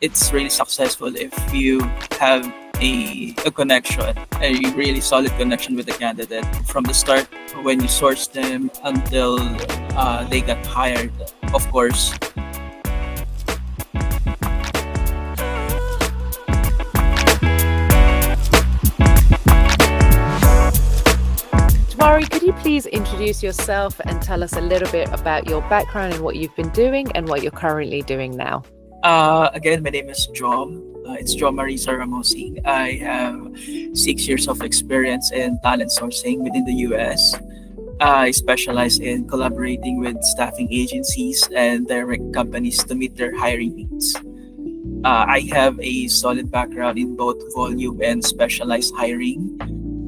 it's really successful if you have a connection, a really solid connection with the candidate from the start when you source them until they got hired, of course. Jomare, could you please introduce yourself and tell us a little bit about your background and what you've been doing and what you're currently doing now? Again, my name is Jom. It's Jomare Saramosing. I have 6 years of experience in talent sourcing within the US. I specialize in collaborating with staffing agencies and direct companies to meet their hiring needs. I have a solid background in both volume and specialized hiring,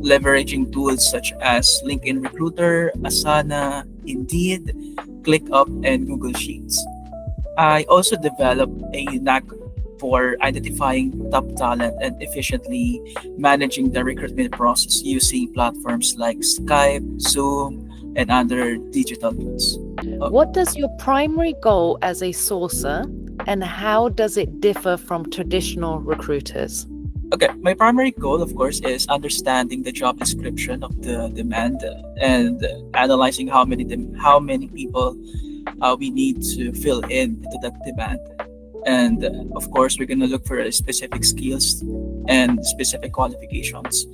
leveraging tools such as LinkedIn Recruiter, Asana, Indeed, ClickUp, and Google Sheets. I also developed a knack for identifying top talent and efficiently managing the recruitment process using platforms like Skype, Zoom, and other digital tools. What does your primary goal as a sourcer and how does it differ from traditional recruiters? Okay, my primary goal, of course, is understanding the job description of the demand and analyzing how many people we need to fill into that demand. And of course, we're gonna look for specific skills and specific qualifications.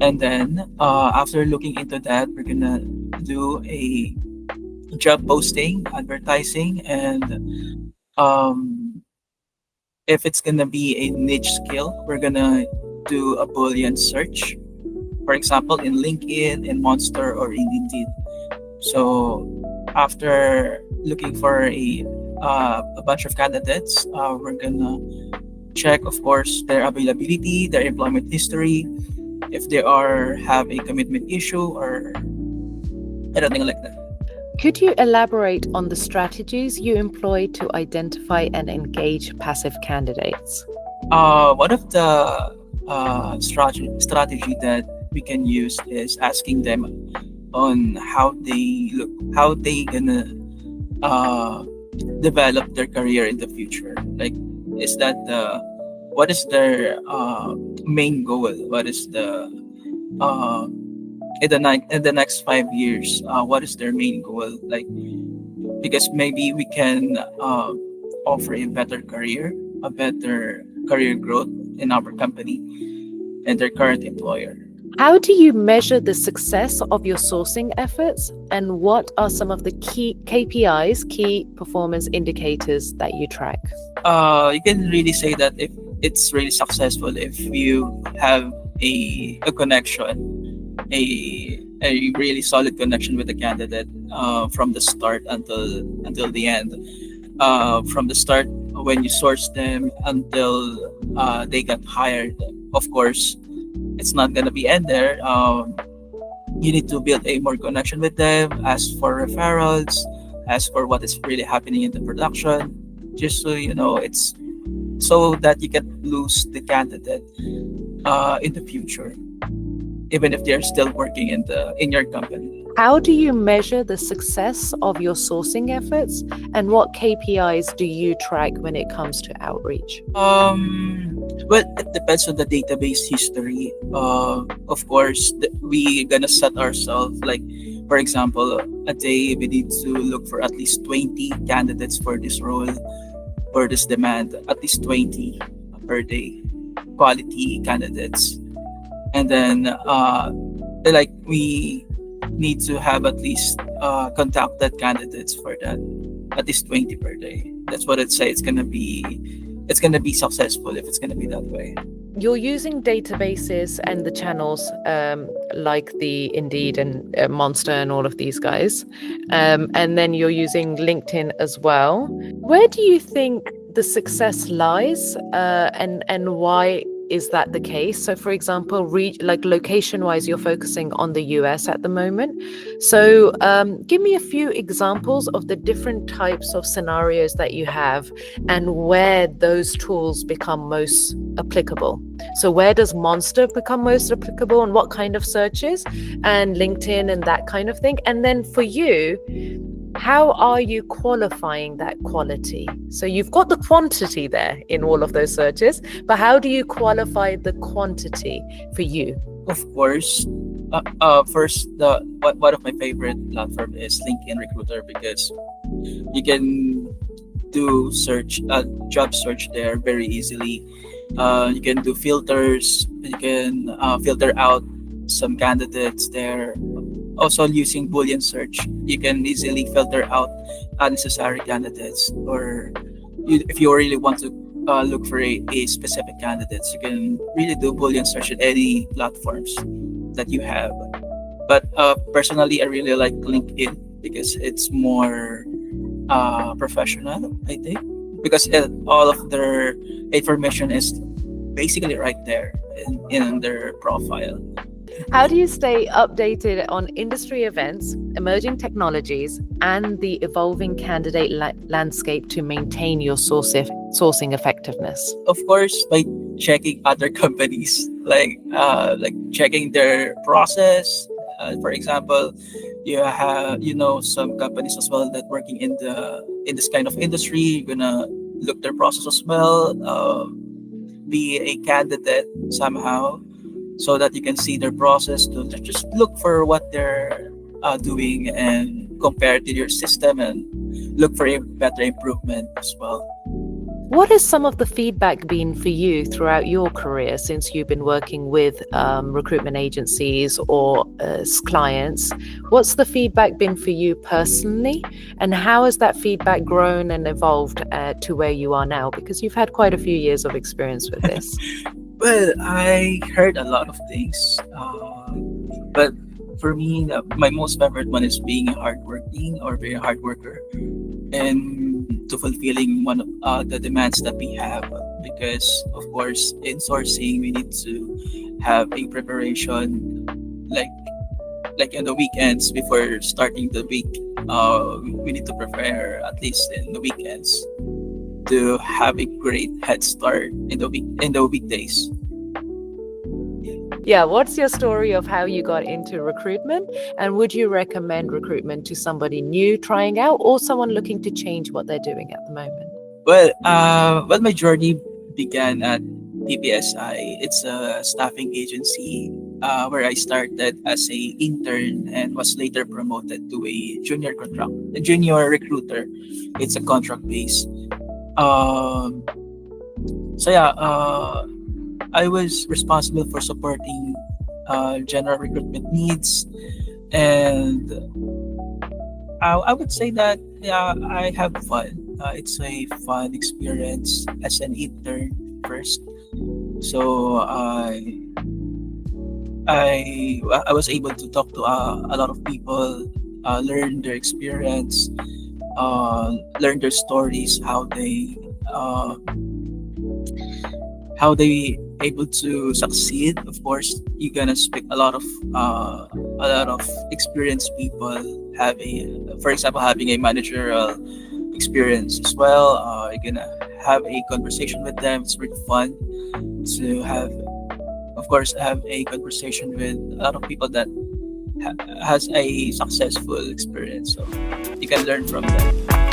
And then after looking into that, we're gonna do a job posting, advertising, and if it's gonna be a niche skill, we're gonna do a Boolean search, for example, in LinkedIn, in Monster, or in Indeed. So after looking for a bunch of candidates, we're gonna check, of course, their availability, their employment history, if they have a commitment issue or anything like that. Could you elaborate on the strategies you employ to identify and engage passive candidates? One of the strategy that we can use is asking them on how they gonna develop their career in the future. Like, what is their main goal? What is the in the next 5 years, what is their main goal? Like, because maybe we can offer a better career growth in our company and their current employer. How do you measure the success of your sourcing efforts, and what are some of the key KPIs, key performance indicators that you track? You can really say that if it's really successful if you have a connection, a really solid connection with the candidate from the start until the end. From the start when you source them until they got hired. Of course, it's not gonna be end there. You need to build a more connection with them, ask for referrals, ask for what is really happening in the production, just so you know it's so that you can lose the candidate in the future, even if they're still working in your company. How do you measure the success of your sourcing efforts, and what KPIs do you track when it comes to outreach? Well, it depends on the database history. Of course, we gonna set ourselves, like, for example, a day we need to look for at least 20 candidates for this role, for this demand, at least 20 per day, quality candidates. And then like we need to have at least contacted candidates for that, at least 20 per day. That's what I'd say. It's gonna be successful if it's gonna be that way. You're using databases and the channels like the Indeed and Monster and all of these guys, and then you're using LinkedIn as well. Where do you think the success lies, and why is that the case? So, for example, like location-wise, you're focusing on the US at the moment. So, give me a few examples of the different types of scenarios that you have and where those tools become most applicable. So, where does Monster become most applicable, and what kind of searches, and LinkedIn and that kind of thing? And then for you, How are you qualifying that quality? So you've got the quantity there in all of those searches, but how do you qualify the quantity for you? Of course, first, one of my favorite platform is LinkedIn Recruiter because you can do job search there very easily. You can do filters. You can filter out some candidates there. Also, using Boolean search, you can easily filter out unnecessary candidates. Or if you really want to look for a specific candidates, you can really do Boolean search in any platforms that you have. But personally, I really like LinkedIn because it's more professional, I think, because all of their information is basically right there in their profile. How do you stay updated on industry events, emerging technologies, and the evolving candidate landscape to maintain your sourcing effectiveness? Of course, by checking other companies, like checking their process. For example, some companies as well that working in this kind of industry. You're gonna look their process as well. Be a candidate somehow, so that you can see their process. To just look for what they're doing and compare to your system and look for a better improvement as well. What has some of the feedback been for you throughout your career since you've been working with recruitment agencies or clients? What's the feedback been for you personally? And how has that feedback grown and evolved to where you are now? Because you've had quite a few years of experience with this. Well, I heard a lot of things, but for me, my most favorite one is being hardworking or being a hard worker, and to fulfilling one of the demands that we have. Because of course, in sourcing, we need to have a preparation, like in the weekends before starting the week. We need to prepare at least in the weekends to have a great head start in the weekdays. Yeah, what's your story of how you got into recruitment? And would you recommend recruitment to somebody new trying out or someone looking to change what they're doing at the moment? Well, my journey began at TPSI. It's a staffing agency where I started as a intern and was later promoted to a junior recruiter. It's a contract base. Um, so yeah, I was responsible for supporting general recruitment needs, and I would say that yeah, I have fun. It's a fun experience as an intern first. So I was able to talk to a lot of people, learn their experience, learn their stories, uh, how they able to succeed. Of course, you're gonna speak a lot of experienced people having, for example, having a managerial experience as well. You're gonna have a conversation with them. It's really fun to have, of course, have a conversation with a lot of people that has a successful experience. So you can learn from them.